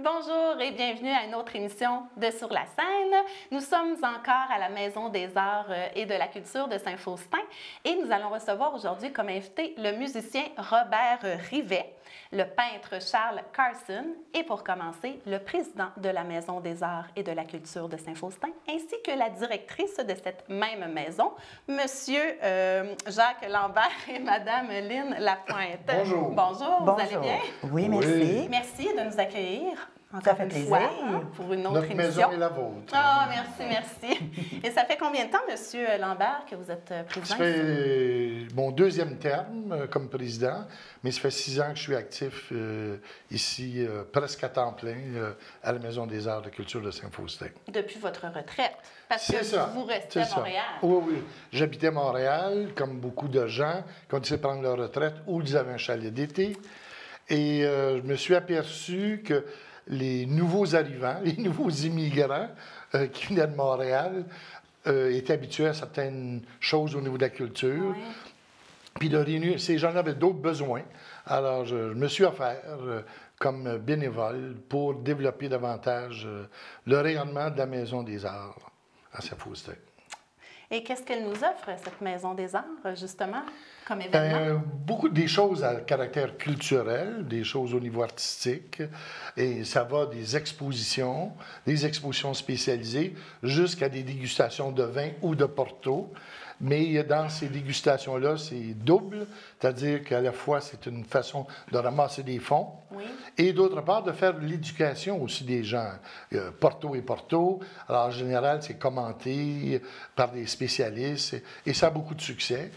Bonjour et bienvenue à une autre émission de Sur la scène. Nous sommes encore à la Maison des arts et de la culture de Saint-Faustin et nous allons recevoir aujourd'hui comme invité le musicien Robert Rivet, le peintre Charles Carson et pour commencer, le président de la Maison des arts et de la culture de Saint-Faustin ainsi que la directrice de cette même maison, Monsieur Jacques Lambert et Madame Lynne Lapointe. Bonjour. Bonjour, vous allez bien? Oui, merci. Oui. Merci de nous accueillir. Ça Encore fait une plaisir. fois, hein, pour une autre Notre émission. maison est la vôtre. Ah, merci. Et ça fait combien de temps, Monsieur Lambert, que vous êtes président? Ça fait mon deuxième terme comme président, mais ça fait 6 ans que je suis actif ici, presque à temps plein, à la Maison des arts et de la culture de Saint-Faustin. Depuis votre retraite, parce C'est que ça. vous restez C'est à Montréal. ça. Oui. J'habitais à Montréal, comme beaucoup de gens, qui ont décidé de prendre leur retraite ou ils avaient un chalet d'été. Et je me suis aperçu que les nouveaux arrivants, les nouveaux immigrants qui venaient de Montréal étaient habitués à certaines choses au niveau de la culture. Oui. Puis de réunir, ces gens-là avaient d'autres besoins. Alors, je me suis offert comme bénévole pour développer davantage le rayonnement de la Maison des arts à Saint-Faustin. Et qu'est-ce qu'elle nous offre, cette Maison des arts, justement, comme événement? Beaucoup des choses à caractère culturel, des choses au niveau artistique, et ça va des expositions spécialisées, jusqu'à des dégustations de vin ou de Porto. Mais dans ces dégustations-là, c'est double, c'est-à-dire qu'à la fois, c'est une façon de ramasser des fonds, Oui. et d'autre part, de faire l'éducation aussi des gens. Porto et Porto, alors en général, c'est commenté par des spécialistes, et ça a beaucoup de succès.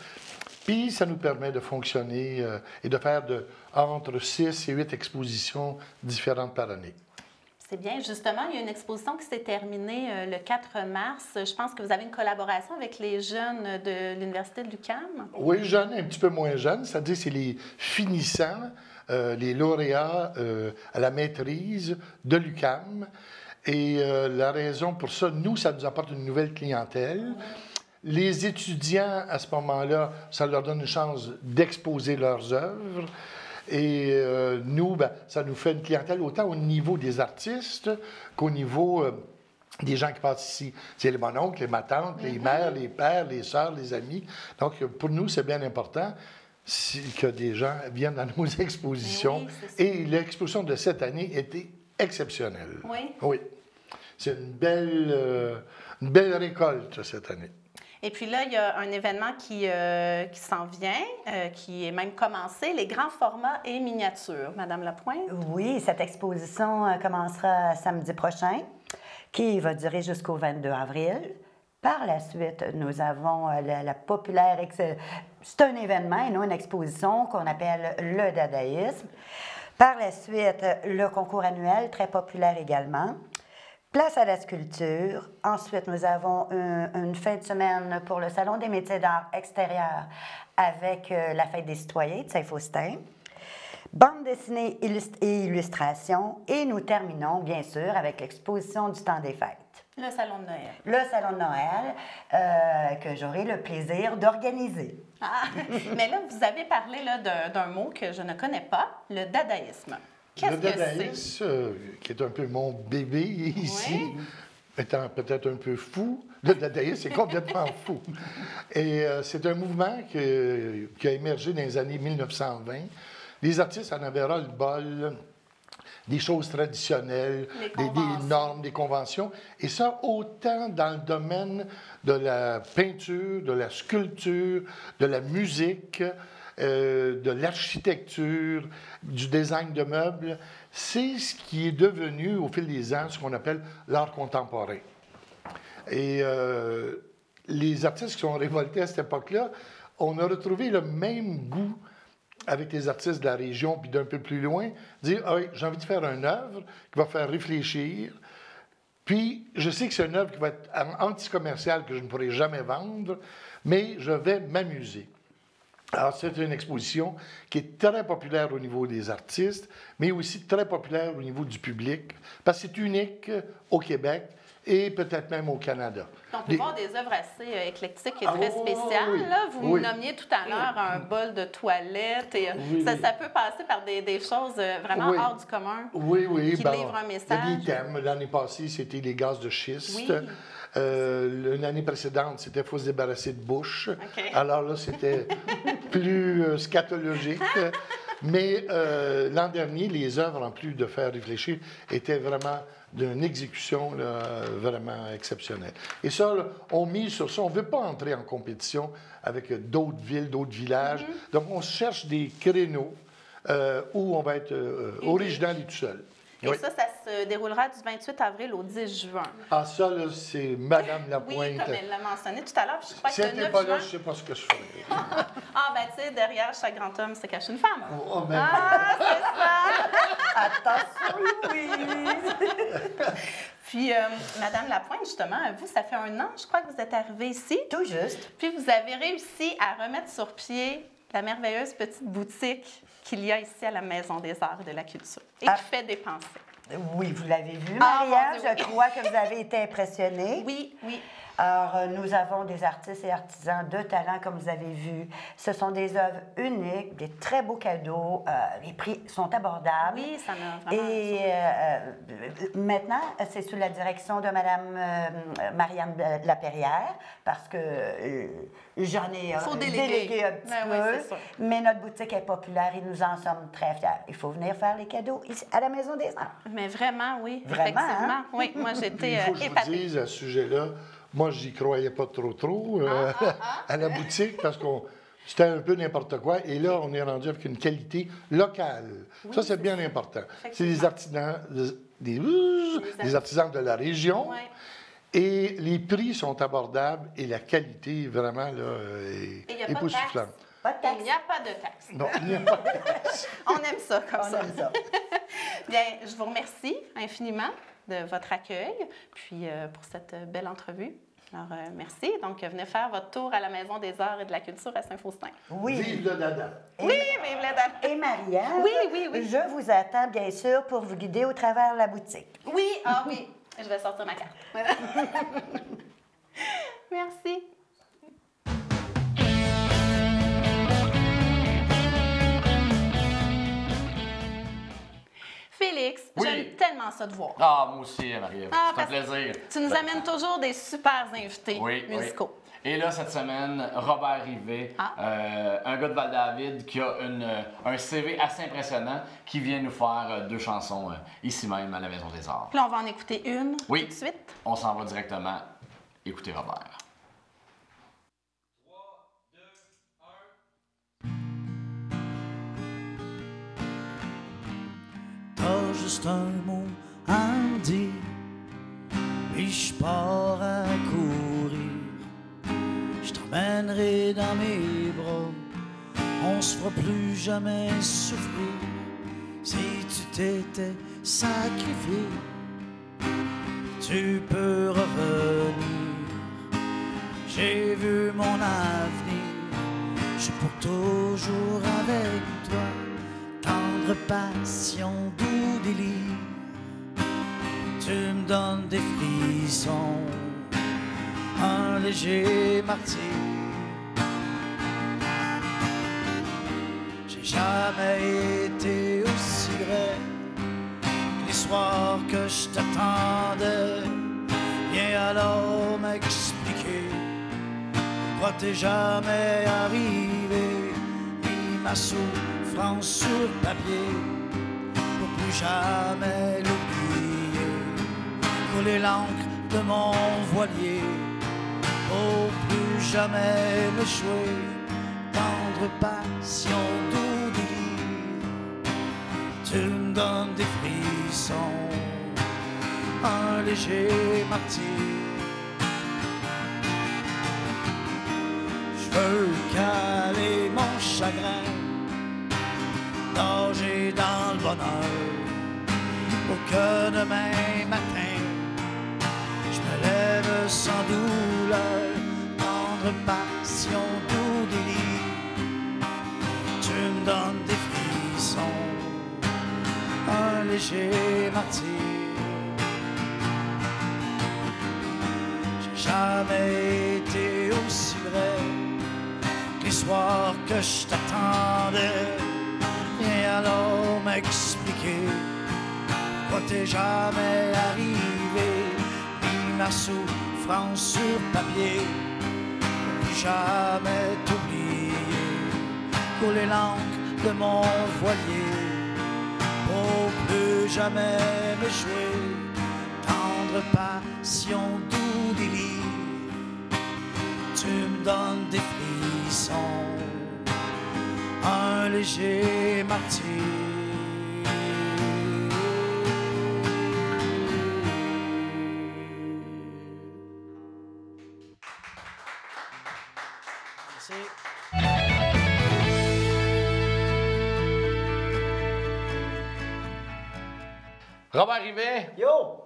Puis, ça nous permet de fonctionner et de faire entre 6 et 8 expositions différentes par année. C'est bien. Justement, il y a une exposition qui s'est terminée le 4 mars. Je pense que vous avez une collaboration avec les jeunes de l'Université de l'UQAM. Oui, jeunes, un petit peu moins jeunes, c'est-à-dire c'est les finissants, les lauréats à la maîtrise de l'UQAM. Et la raison pour ça, nous, ça nous apporte une nouvelle clientèle. Les étudiants, à ce moment-là, ça leur donne une chance d'exposer leurs œuvres. Et nous, ça nous fait une clientèle autant au niveau des artistes qu'au niveau des gens qui passent ici. C'est les mononcles, les matantes, les mères, les pères, les sœurs, les amis. Donc, pour nous, c'est bien important que des gens viennent dans nos expositions. Oui, c'est ça. Et l'exposition de cette année était exceptionnelle. Oui. Oui. C'est une belle récolte cette année. Et puis là, il y a un événement qui s'en vient, qui est même commencé, les grands formats et miniatures. Madame Lapointe? Oui, cette exposition commencera samedi prochain, qui va durer jusqu'au 22 avril. Par la suite, nous avons la populaire... C'est un événement et non une exposition qu'on appelle le dadaïsme. Par la suite, le concours annuel, très populaire également. Place à la sculpture. Ensuite, nous avons une fin de semaine pour le Salon des métiers d'art extérieur avec la Fête des citoyens de Saint-Faustin. Bande dessinée et illustration. Et nous terminons, bien sûr, avec l'exposition du temps des fêtes. Le Salon de Noël. Le Salon de Noël que j'aurai le plaisir d'organiser. Ah, mais là, vous avez parlé là, d'un mot que je ne connais pas, le dadaïsme. Qu'est-ce Le que c'est? dadaïsme, qui est un peu mon bébé ici, Oui. étant peut-être un peu fou, le dadaïsme, c'est complètement fou. Et c'est un mouvement qui a émergé dans les années 1920. Les artistes en avaient ras-le-bol des choses traditionnelles, des normes, des conventions. Et ça, autant dans le domaine de la peinture, de la sculpture, de la musique, de l'architecture, du design de meubles, c'est ce qui est devenu, au fil des ans, ce qu'on appelle l'art contemporain. Et les artistes qui sont révoltés à cette époque-là, on a retrouvé le même goût avec les artistes de la région, puis d'un peu plus loin, dire ah, « oui, j'ai envie de faire une œuvre qui va faire réfléchir, puis je sais que c'est une œuvre qui va être anti-commerciale, que je ne pourrai jamais vendre, mais je vais m'amuser. » Alors, c'est une exposition qui est très populaire au niveau des artistes, mais aussi très populaire au niveau du public, parce que c'est unique au Québec et peut-être même au Canada. On peut voir des œuvres assez éclectiques et très spéciales. Oui. Là. Vous Oui. nommiez tout à l'heure un bol de toilette. Et, ça peut passer par des choses vraiment Oui. hors du commun Oui, qui livrent un il y a message. des thèmes. L'année passée, c'était les gaz de schiste. Oui. L'année précédente, c'était « faut se débarrasser de Bush OK. ». Alors là, c'était plus scatologique. Mais l'an dernier, les œuvres, en plus de faire réfléchir, étaient vraiment d'une exécution là, vraiment exceptionnelle. Et ça, là, on mise sur ça. On ne veut pas entrer en compétition avec d'autres villes, d'autres villages. Donc, on cherche des créneaux où on va être original et tout seul. Et Oui. ça se déroulera du 28 avril au 10 juin. Ah, ça, là, c'est Madame Lapointe. Oui, comme elle l'a mentionné tout à l'heure. Puis je crois Si que elle le n'était 9 pas juin... là, je ne sais pas ce que je ferais. Ah, ben tu sais, derrière chaque grand homme se cache une femme. Oh, ben, Ah, c'est ça! Attention, Louise! Puis, Madame Lapointe, justement, vous, ça fait 1 an, je crois, que vous êtes arrivée ici. Tout juste. Puis, vous avez réussi à remettre sur pied la merveilleuse petite boutique qu'il y a ici à la Maison des Arts et de la Culture et qui fait dépenser. Oui, vous l'avez vu, Ah, Maria. mon Dieu, oui. Je crois que vous avez été impressionnée. Oui, oui. Alors, nous avons des artistes et artisans de talent, comme vous avez vu. Ce sont des œuvres uniques, des très beaux cadeaux. Les prix sont abordables. Oui, ça m'a vraiment... Et maintenant, c'est sous la direction de Mme Marianne Lapérière, parce que j'en ai Faut délégué un petit Ben peu. oui, c'est sûr. Mais notre boutique est populaire et nous en sommes très fiers. Il faut venir faire les cadeaux ici, à la Maison des Arts. Mais vraiment, oui, Vraiment, effectivement. hein? Oui, moi, j'étais il faut que je vous épatée. dise à ce sujet-là, moi, j'y croyais pas trop à la boutique parce que c'était un peu n'importe quoi. Et là, on est rendu avec une qualité locale. Ça, c'est bien important. C'est des artisans, des artisans de la région. Ouais. Et les prix sont abordables et la qualité, vraiment, là, Et il n'y a est pas de taxe. époustouflante. Pas de taxe. Il n'y a pas de taxe. Non, il n'y a pas de taxe. On aime ça comme On ça. aime ça. Bien, je vous remercie infiniment de votre accueil, puis pour cette belle entrevue. Alors, merci. Donc, venez faire votre tour à la Maison des Arts et de la Culture à Saint-Faustin. Oui. Vive le dada. Oui, vive la dame. Et Maria, Oui. je vous attends bien sûr pour vous guider au travers de la boutique. Oui, oui. Je vais sortir ma carte. Merci. Félix, Oui. j'aime tellement ça de voir. Ah, moi aussi, Marie-Ève. Ah, c'est un parce- plaisir. Tu nous amènes toujours des super invités Oui, musicaux. oui. Et là, cette semaine, Robert Rivet, un gars de Val-David qui a un CV assez impressionnant, qui vient nous faire 2 chansons ici même à la Maison des Arts. Puis là, on va en écouter une Oui. tout de suite. On s'en va directement écouter Robert. T'as juste un mot à me dire, puis je pars à courir. Je t'emmènerai dans mes bras, on se fera plus jamais souffrir. Si tu t'étais sacrifié, tu peux revenir. J'ai vu mon avenir, je suis pour toujours avec toi. Tendre passion, doux délire, tu me donnes des frissons, un léger martyr. J'ai jamais été aussi vrai que les soirs que je t'attendais. Viens alors m'expliquer pourquoi t'es jamais arrivé. Mis ma souffrance sur papier pour plus jamais l'oublier. Couler l'encre de mon voilier pour plus jamais le jouer. Tendre passion, doux délire, tu me donnes des frissons, un léger martyr. Je veux caler mon chagrin, nager dans le bonheur, pour que demain matin je me lève sans douleur. Tendre passion, doux délire, tu me donnes des frissons, un léger martyr. jamais été aussi vrai. Les soirs que je t'attendais, viens alors m'expliquer pourquoi t'es jamais arrivé. Mis ma souffrance sur papier, pour plus jamais t'oublier. Couler l'encre de mon voilier, pour plus jamais me jouer. Tendre passion, doux délire, tu me donnes des frissons, un léger martyr. Merci. Robert Rivet, Yo!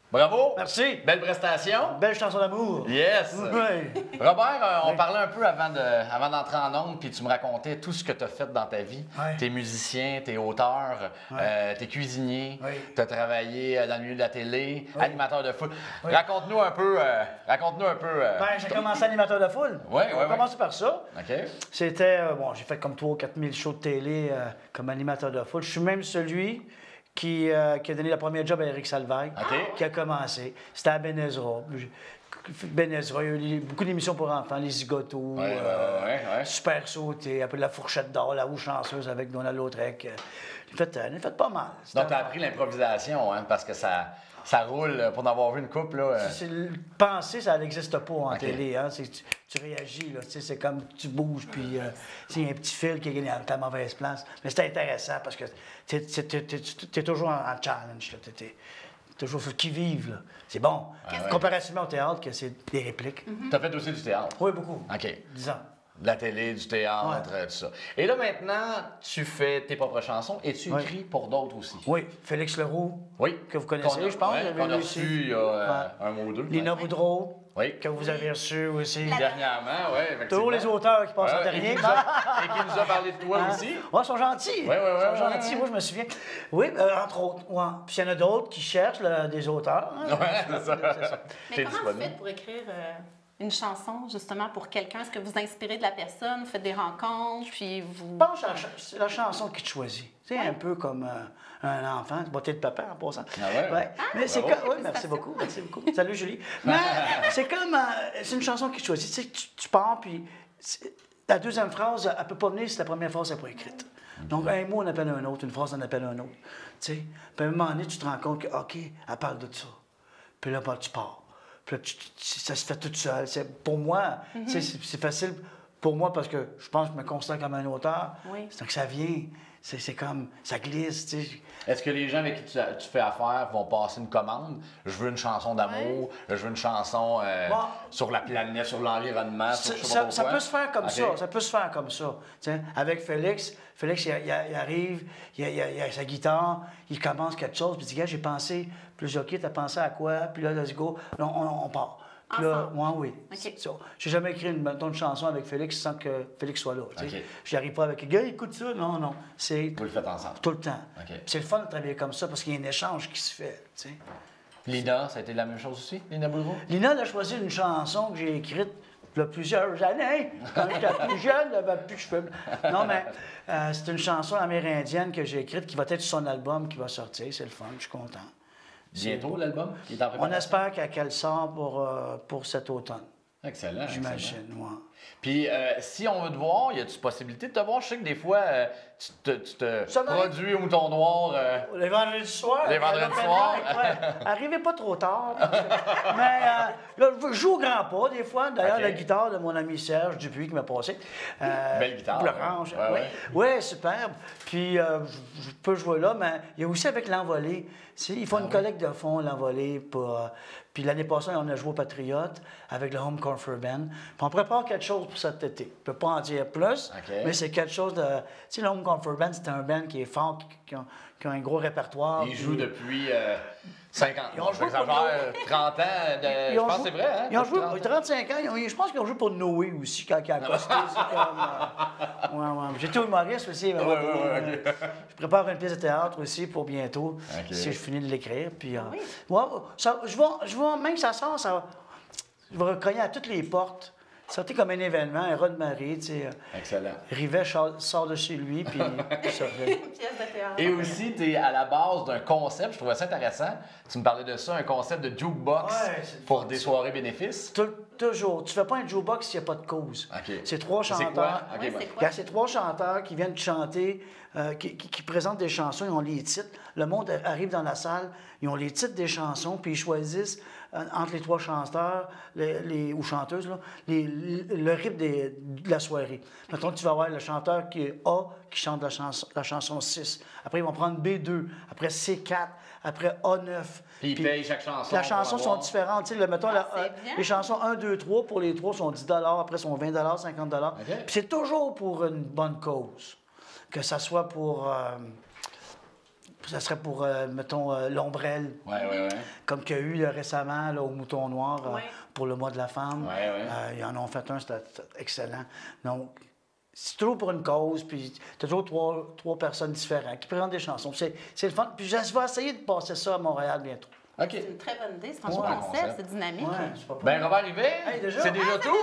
bravo. Merci. Belle prestation. Belle chanson d'amour. Yes. Ouais. Robert, on Oui. parlait un peu avant d'entrer en ondes, puis tu me racontais tout ce que tu as fait dans ta vie. Ouais. T'es musicien, t'es auteur, Ouais. t'es cuisinier, Oui. t'as travaillé dans le milieu de la télé, Oui. animateur de foot. Oui. Raconte-nous un peu. Ben, j'ai commencé animateur de foule. Ouais, On ouais, a commencé par ça. OK. C'était, bon, j'ai fait comme 3 ou 4 000 shows de télé comme animateur de foule. Je suis même celui qui a donné le premier job à Éric Salvaille, OK. qui a commencé. C'était à Ben Ezra. Ben Ezra, il y a eu beaucoup d'émissions pour enfants, Les Zigotos, Ouais. Super Sauté, après La Fourchette d'or, La Roue chanceuse avec Donald Lautrec. J'ai fait pas mal. Donc, tu as appris l'improvisation, hein, parce que ça roule, pour en avoir vu une couple. Là, Penser, ça n'existe pas en OK. télé. Hein? Tu réagis, là, c'est comme tu bouges, puis il y a un petit fil qui est à ta mauvaise place. Mais c'est intéressant parce que tu es toujours en challenge. Tu es toujours sur le qui-vive. C'est bon. ouais. Comparativement au théâtre, que c'est des répliques. Tu as fait aussi du théâtre. Oui, beaucoup. OK. 10 ans. De la télé, du théâtre, tout ça. Et là, maintenant, tu fais tes propres chansons et tu Ouais. écris pour d'autres aussi. Oui, Félix Leroux, Oui. que vous connaissez, je pense. Ouais, vous avez qu'on a vu reçu aussi. il y a un mois ou deux. Lina Boudreau, Oui. que vous avez reçu aussi. Dernièrement, oui, effectivement. Toujours les auteurs qui passent en Ouais, dernier. et qui nous a parlé de toi aussi. Ouais, ils sont gentils. Ouais, Ils sont ouais, gentils, ouais. moi je me souviens. Oui, entre autres. Ouais. Puis il y en a d'autres qui cherchent des auteurs. Hein. Ouais, c'est ça. Mais T'es comment vous disponible. faites pour écrire une chanson, justement, pour quelqu'un? Est-ce que vous inspirez de la personne, vous faites des rencontres, puis vous... Je pense que c'est la chanson qui te choisit. C'est un peu comme un enfant, beauté de papa en passant. Ah ouais? Mais c'est bravo. comme... Oui, merci beaucoup. Salut Julie. Mais c'est comme... c'est une chanson qui te choisit. Tu sais, tu pars, puis la deuxième phrase, elle ne peut pas venir si la première phrase n'est pas écrite. Donc, un mot en appelle un autre, une phrase en appelle un autre. Tu sais, puis à un moment donné, tu te rends compte que, OK, elle parle de ça. Puis là, tu pars. Puis là, ça se fait tout seul. Pour moi, tu sais, c'est facile pour moi parce que je pense que je me considère comme un auteur. Oui. Donc, ça vient. C'est comme, ça glisse, tu sais. Est-ce que les gens avec qui tu fais affaire vont passer une commande? Je veux une chanson d'amour, je veux une chanson sur la planète, sur l'environnement, sur je sais pas Ça quoi. peut se faire comme OK. ça. Ça peut se faire comme ça. Tiens, avec Félix, il arrive, il a sa guitare, il commence quelque chose, puis il dit, gars, j'ai pensé, puis là, OK, t'as pensé à quoi? Puis là, let's go, là, on part. Puis là, Ensemble. moi, oui. OK. J'ai jamais écrit une chanson avec Félix sans que Félix soit là. Tu sais. OK. J'y arrive pas avec, gars, écoute ça. Non, non. C'est Vous le faites ensemble. tout le temps. OK. Puis c'est le fun de travailler comme ça parce qu'il y a un échange qui se fait. Tu sais. Lina, ça a été la même chose aussi, Lina Boudreau? Lina elle a choisi une chanson que j'ai écrite il y a plusieurs années. Quand j'étais plus jeune, elle n'avait plus de cheveux. Non, mais c'est une chanson amérindienne que j'ai écrite qui va être sur son album qui va sortir. C'est le fun, je suis content. Bientôt, l'album qui est en On préparation? espère qu'elle sort pour cet automne, Excellent. j'imagine. excellent. Ouais. Puis, si on veut te voir, y a-tu possibilité de te voir? Je sais que des fois, tu te Ça m'arrive. produis au mouton noir. Les vendredis soirs. Les vendredis soirs. Ouais. Arrivez pas trop tard. Mais là, je joue au grand pas des fois. D'ailleurs, OK. la guitare de mon ami Serge Dupuis qui m'a passé. Belle guitare. L'orange. Ouais, Oui, ouais. ouais, superbe. Puis, je peux jouer là, mais il y a aussi avec l'envolée. Ils font une collecte de fonds, l'envolée. Puis l'année passée, on a joué au Patriote avec le Home Comfort Band. Puis on prépare quelque chose pour cet été. Je ne peux pas en dire plus, OK. mais c'est quelque chose de... Tu sais, le Home Comfort Band, c'est un band qui est fort, qui a un gros répertoire. Ils jouent puis- depuis 50 Ils ont ans. joué pour J'exagère, 30 ans. Je pense que c'est vrai. Hein? Ils ont joué 30 ans. 35 ans. Je pense qu'ils ont joué pour Noé aussi, quand il a accosté. C'est comme... ouais. J'étais humoriste aussi. mais Ouais, Je prépare une pièce de théâtre aussi pour bientôt, OK. si je finis de l'écrire. Puis, oui. ouais, je vais, même que ça sort, ça va... Je vais cogner à toutes les portes. C'était comme un événement, un raz de marée, tu sais. Excellent. Rivet sort de chez lui, puis il sortait. Une pièce de théâtre. Et aussi, tu es à la base d'un concept, je trouvais ça intéressant. Tu me parlais de ça, un concept de jukebox Ouais, c'est le pour fun, des ça. soirées bénéfices. Toujours. Tu fais pas un jukebox s'il n'y a pas de cause. OK. C'est 3 C'est chanteurs. quoi? OK, Oui, bon. c'est Il y quoi? a ces 3 chanteurs qui viennent chanter, qui présentent des chansons, ils ont les titres. Le monde arrive dans la salle, ils ont les titres des chansons, puis ils choisissent entre les 3 chanteurs ou chanteuses là, le rythme de la soirée. Mettons, tu vas avoir le chanteur qui est A qui chante la chanson 6. Après, ils vont prendre B2. Après, C4. Après, A9. Puis ils payent chaque chanson. Les chansons pour sont avoir- différentes. Tu sais, mettons, c'est bien. les chansons 1, 2, 3, pour les 3 sont 10 après sont 20 50 OK. Puis c'est toujours pour une bonne cause. Que ça soit pour... ça serait pour, mettons, l'ombrelle, Ouais, ouais, ouais. comme qu'il y a eu récemment là, au Mouton Noir Ouais. pour le mois de la femme. Ouais, ouais. Ils en ont fait un, c'était excellent. Donc, c'est toujours pour une cause, puis t'as toujours trois personnes différentes qui présentent des chansons. C'est le fun. Puis je vais essayer de passer ça à Montréal bientôt. OK. C'est une très bonne idée, c'est un Ouais, beau un concept, concept. c'est dynamique. Ouais, c'est pas pour Ben, Robert Rivet, Hey, déjà? c'est déjà tout?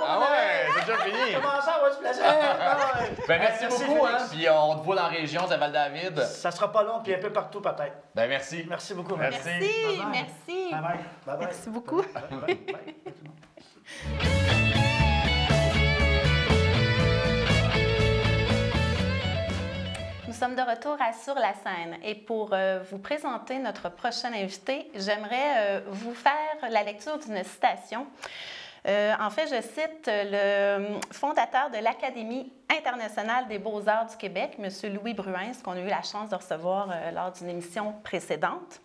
Ah ouais, c'est déjà fini. Comment ça, on va se placer? Ah ouais. Ben, merci beaucoup, hein. Félix. Puis on te voit dans la région de Val-David. Ça sera pas long, puis un peu partout peut-être. Ben, merci. Merci beaucoup. Merci. Merci, Bye-bye. merci. Bye bye. Bye bye. Merci beaucoup. Bye bye. Bye bye. Nous sommes de retour à Sur la scène et pour vous présenter notre prochain invité, j'aimerais vous faire la lecture d'une citation. En fait, je cite le fondateur de l'Académie internationale des beaux-arts du Québec, M. Louis Bruins, qu'on a eu la chance de recevoir lors d'une émission précédente,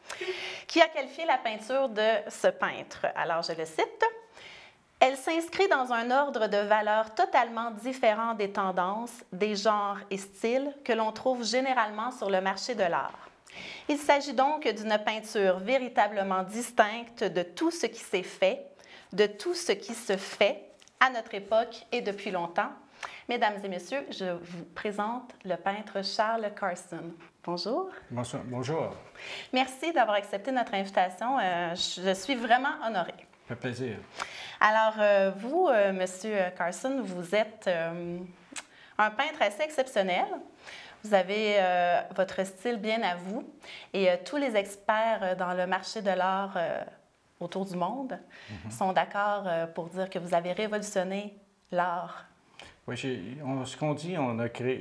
qui a qualifié la peinture de ce peintre. Alors, je le cite. Elle s'inscrit dans un ordre de valeurs totalement différent des tendances, des genres et styles que l'on trouve généralement sur le marché de l'art. Il s'agit donc d'une peinture véritablement distincte de tout ce qui s'est fait, de tout ce qui se fait à notre époque et depuis longtemps. Mesdames et messieurs, je vous présente le peintre Charles Carson. Bonjour. Bonsoir. Bonjour. Merci d'avoir accepté notre invitation. Je suis vraiment honorée. Ça fait plaisir. Alors, vous, Monsieur Carson, vous êtes un peintre assez exceptionnel. Vous avez votre style bien à vous et tous les experts dans le marché de l'art autour du monde sont d'accord pour dire que vous avez révolutionné l'art. Oui, ce qu'on dit,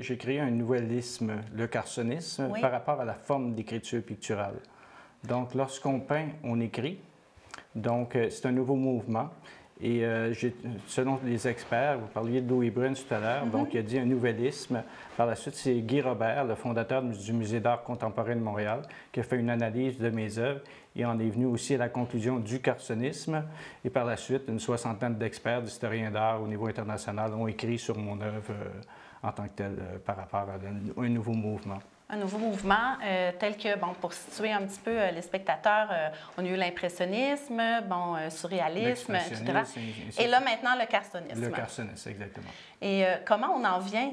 j'ai créé un nouvelisme, le carsonisme, Oui. par rapport à la forme d'écriture picturale. Donc, lorsqu'on peint, on écrit. Donc, c'est un nouveau mouvement. Et selon les experts, vous parliez de Louis Bruns tout à l'heure, donc il a dit un nouvellisme. Par la suite, c'est Guy Robert, le fondateur du Musée d'art contemporain de Montréal, qui a fait une analyse de mes œuvres et en est venu aussi à la conclusion du carsonisme. Et par la suite, une soixantaine d'experts, d'historiens d'art au niveau international ont écrit sur mon œuvre en tant que telle par rapport à un nouveau mouvement. Un nouveau mouvement tel que, bon, pour situer un petit peu les spectateurs, on a eu l'impressionnisme, surréalisme, etc. L'expressionnisme, Et là, maintenant, le carsonisme. Le carsonisme, exactement. Et comment on en vient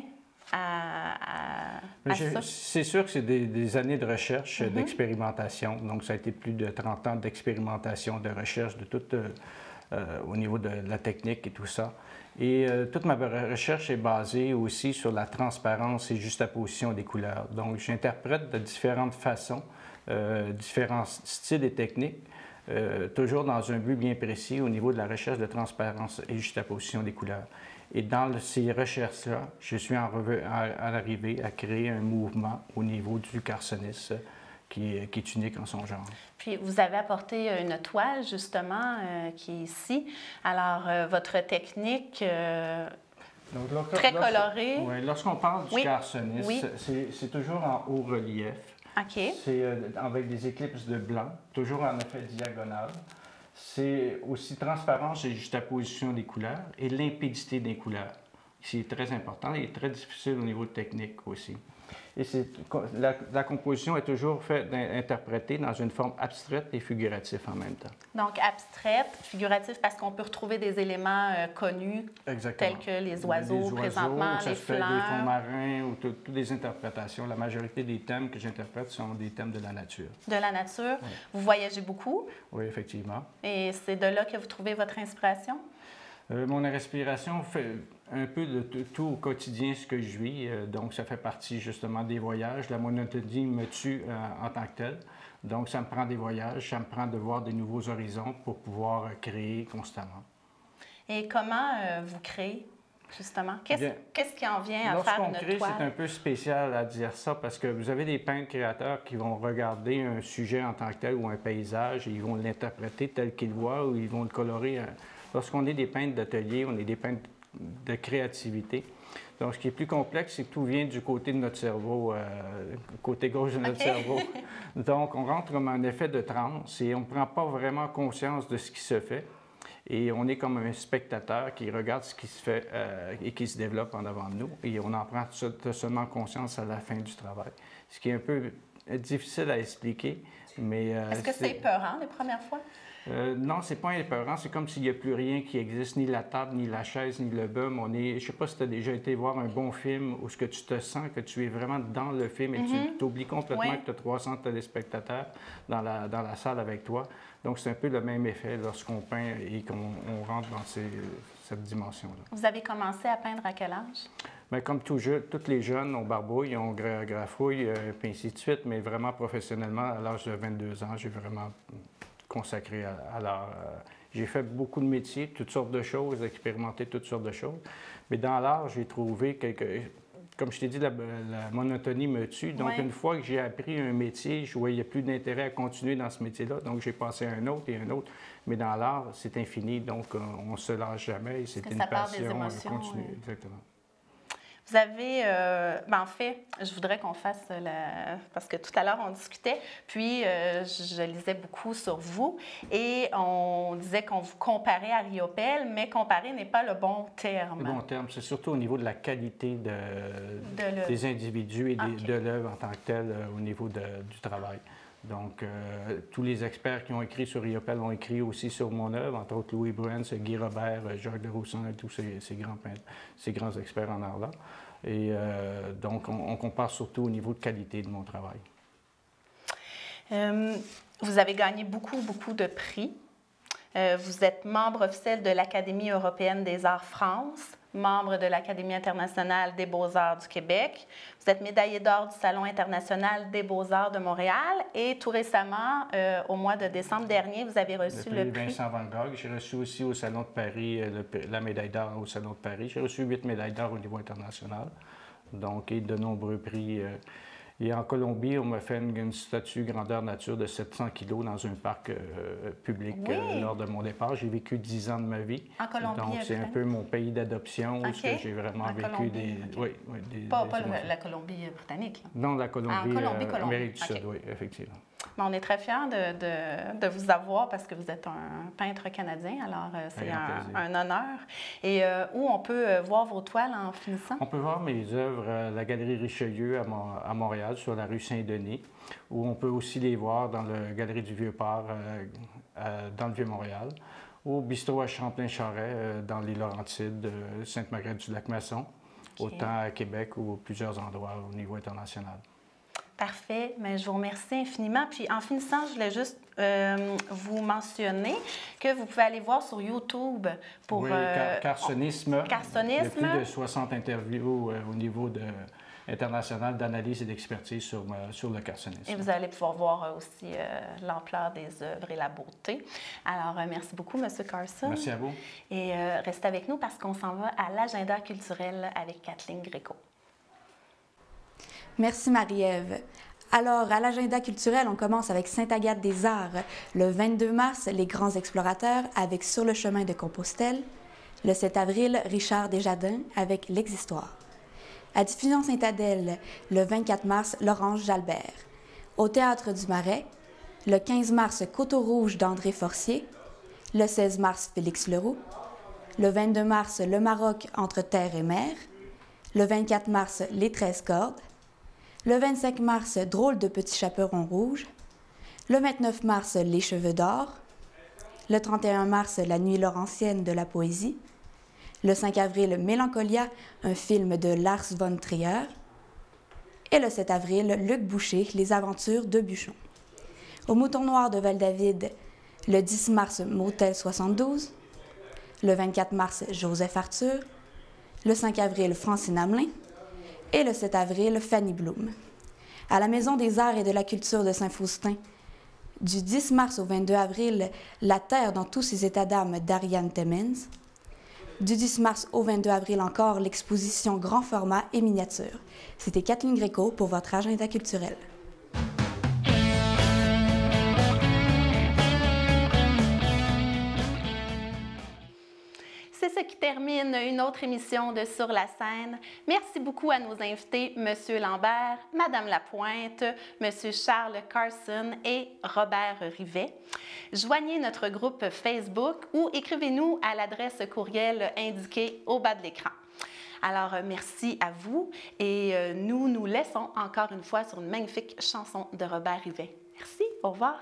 à ça? C'est sûr que c'est des années de recherche, d'expérimentation. Donc, ça a été plus de 30 ans d'expérimentation, de recherche, de tout au niveau de la technique et tout ça. Et toute ma recherche est basée aussi sur la transparence et juxtaposition des couleurs. Donc, j'interprète de différentes façons, différents styles et techniques, toujours dans un but bien précis au niveau de la recherche de transparence et juxtaposition des couleurs. Et dans ces recherches-là, je suis arrivé à créer un mouvement au niveau du carsonisme qui est unique en son genre. Puis, vous avez apporté une toile, justement, qui est ici. Alors, votre technique Donc, très colorée. Oui, lorsqu'on parle du Oui. carsonisme, Oui. c'est toujours en haut relief. OK. C'est avec des éclipses de blanc, toujours en effet diagonal. C'est aussi transparence et juxtaposition des couleurs et limpidité des couleurs. qui est très important et très difficile au niveau technique aussi. Et la composition est toujours faite interprétée dans une forme abstraite et figurative en même temps. Donc, abstraite, figurative, parce qu'on peut retrouver des éléments connus, tels que les oiseaux présentement, les fleurs. Les fonds marins ou toutes les interprétations. La majorité des thèmes que j'interprète sont des thèmes de la nature. De la nature. Oui. Vous voyagez beaucoup. Oui, effectivement. Et c'est de là que vous trouvez votre inspiration? Mon inspiration fait un peu de tout au quotidien ce que je vis. Donc, ça fait partie justement des voyages. La monotonie me tue en tant que telle. Donc, ça me prend des voyages, ça me prend de voir des nouveaux horizons pour pouvoir créer constamment. Et comment vous créez, justement? Qu'est-ce qui en vient à faire une toile? Lorsqu'on crée, c'est un peu spécial à dire ça parce que vous avez des peintres créateurs qui vont regarder un sujet en tant que tel ou un paysage et ils vont l'interpréter tel qu'ils le voient ou ils vont le colorer. Lorsqu'on est des peintres d'atelier, on est des peintres de créativité. Donc, ce qui est plus complexe, c'est que tout vient du côté de notre cerveau, côté gauche de notre cerveau. Donc, on rentre comme un effet de transe et on ne prend pas vraiment conscience de ce qui se fait. Et on est comme un spectateur qui regarde ce qui se fait et qui se développe en avant de nous. Et on en prend seulement conscience à la fin du travail. Ce qui est un peu difficile à expliquer, mais... Est-ce que c'est épeurant les premières fois? Non, c'est pas épeurant. C'est comme s'il n'y a plus rien qui existe, ni la table, ni la chaise, ni le bum. Je ne sais pas si tu as déjà été voir un bon film où ce que tu te sens que tu es vraiment dans le film et tu t'oublies complètement que tu as 300 téléspectateurs dans la salle avec toi. Donc, c'est un peu le même effet lorsqu'on peint et qu'on rentre dans cette dimension-là. Vous avez commencé à peindre à quel âge? Bien, comme tous les jeunes, on barbouille, on grafouille, puis ainsi de suite, mais vraiment professionnellement, à l'âge de 22 ans, j'ai vraiment consacré à l'art. J'ai fait beaucoup de métiers, toutes sortes de choses, expérimenté toutes sortes de choses. Mais dans l'art, j'ai trouvé comme je t'ai dit, la monotonie me tue. Donc, une fois que j'ai appris un métier, je voyais plus d'intérêt à continuer dans ce métier-là. Donc, j'ai passé à un autre et un autre. Mais dans l'art, c'est infini. Donc, on ne se lâche jamais. C'est une passion continue. Exactement. Vous avez, en fait, je voudrais qu'on fasse, parce que tout à l'heure, on discutait, puis je lisais beaucoup sur vous, et on disait qu'on vous comparait à Riopelle, mais comparer n'est pas le bon terme. Le bon terme, c'est surtout au niveau de la qualité des individus et de l'œuvre en tant que telle au niveau du travail. Donc, tous les experts qui ont écrit sur Riopelle ont écrit aussi sur mon œuvre, entre autres Louis Bruens, Guy Robert, Jacques de Roussan et tous ces grands peintres, ces grands experts en art-là. Et donc, on compare surtout au niveau de qualité de mon travail. Vous avez gagné beaucoup de prix. Vous êtes membre officiel de l'Académie européenne des arts France, membre de l'Académie internationale des beaux-arts du Québec. Vous êtes médaillé d'or du Salon international des beaux-arts de Montréal et tout récemment, au mois de décembre dernier, vous avez reçu le prix Vincent Van Gogh. J'ai reçu aussi au Salon de Paris la médaille d'or au Salon de Paris. J'ai reçu 8 médailles d'or au niveau international, donc et de nombreux prix. Et en Colombie, on m'a fait une statue grandeur nature de 700 kilos dans un parc public lors de mon départ. J'ai vécu 10 ans de ma vie. En Colombie. Donc, c'est un peu mon pays d'adoption où j'ai vraiment vécu des... Pas la Colombie-Britannique. Non, la Colombie, Amérique du Sud, oui, effectivement. Mais on est très fiers de vous avoir parce que vous êtes un peintre canadien, alors c'est un honneur. Et où on peut voir vos toiles en finissant? On peut voir mes œuvres à la Galerie Richelieu à Montréal, sur la rue Saint-Denis, où on peut aussi les voir dans la Galerie du Vieux-Port dans le Vieux-Montréal, ou au bistrot à Champlain-Charret dans les Laurentides, Sainte-Marguerite-du-Lac-Masson, autant à Québec ou plusieurs endroits au niveau international. Parfait, mais je vous remercie infiniment. Puis en finissant, je voulais juste vous mentionner que vous pouvez aller voir sur YouTube pour... Oui, Carsonisme. Carsonisme. Il y a plus de 60 interviews au niveau international d'analyse et d'expertise sur le carsonisme. Et vous allez pouvoir voir aussi l'ampleur des œuvres et la beauté. Alors, merci beaucoup, M. Carson. Merci à vous. Et restez avec nous parce qu'on s'en va à l'agenda culturel avec Kathleen Gréco. Merci Marie-Ève. Alors, à l'agenda culturel, on commence avec Sainte-Agathe-des-Arts. Le 22 mars, Les Grands Explorateurs avec Sur le chemin de Compostelle. Le 7 avril, Richard Desjardins avec L'Existoire. À Diffusion Sainte-Adèle, le 24 mars, Laurence Jalbert. Au Théâtre du Marais, le 15 mars, Coteau Rouge d'André Forcier. Le 16 mars, Félix Leroux. Le 22 mars, le Maroc entre terre et mer. Le 24 mars, les 13 cordes. Le 25 mars, drôle de petit chaperon rouge. Le 29 mars, les cheveux d'or. Le 31 mars, la nuit laurentienne de la poésie. Le 5 avril, Mélancolia, un film de Lars von Trier. Et le 7 avril, Luc Boucher, Les aventures de Buchon. Au Mouton Noir de Val-David, le 10 mars, Motel 72. Le 24 mars, Joseph Arthur. Le 5 avril, Francine Hamelin. Et le 7 avril, Fanny Bloom. À la Maison des Arts et de la Culture de Saint-Faustin, du 10 mars au 22 avril, La Terre dans tous ses états d'âme d'Ariane Temmens. Du 10 mars au 22 avril encore, l'exposition grand format et miniature. C'était Kathleen Gréco pour votre agenda culturel. C'est ce qui termine une autre émission de Sur la scène. Merci beaucoup à nos invités, M. Lambert, Mme Lapointe, M. Charles Carson et Robert Rivet. Joignez notre groupe Facebook ou écrivez-nous à l'adresse courriel indiquée au bas de l'écran. Alors, merci à vous et nous nous laissons encore une fois sur une magnifique chanson de Robert Rivet. Merci, au revoir.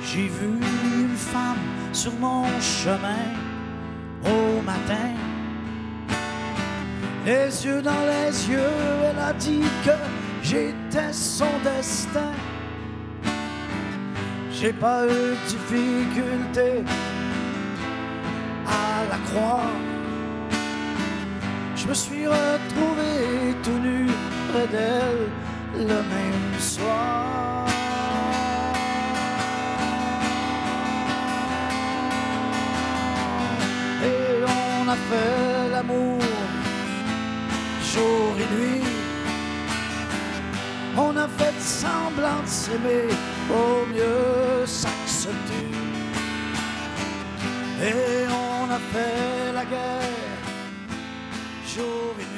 J'ai vu une femme sur mon chemin au matin. Les yeux dans les yeux, elle a dit que j'étais son destin. J'ai pas eu de difficulté à la croire. Je me suis retrouvé tout nu près d'elle le même soir. Et on a fait l'amour jour et nuit. On a fait semblant de s'aimer, au mieux s'accepter. Et on a fait la guerre jour et nuit.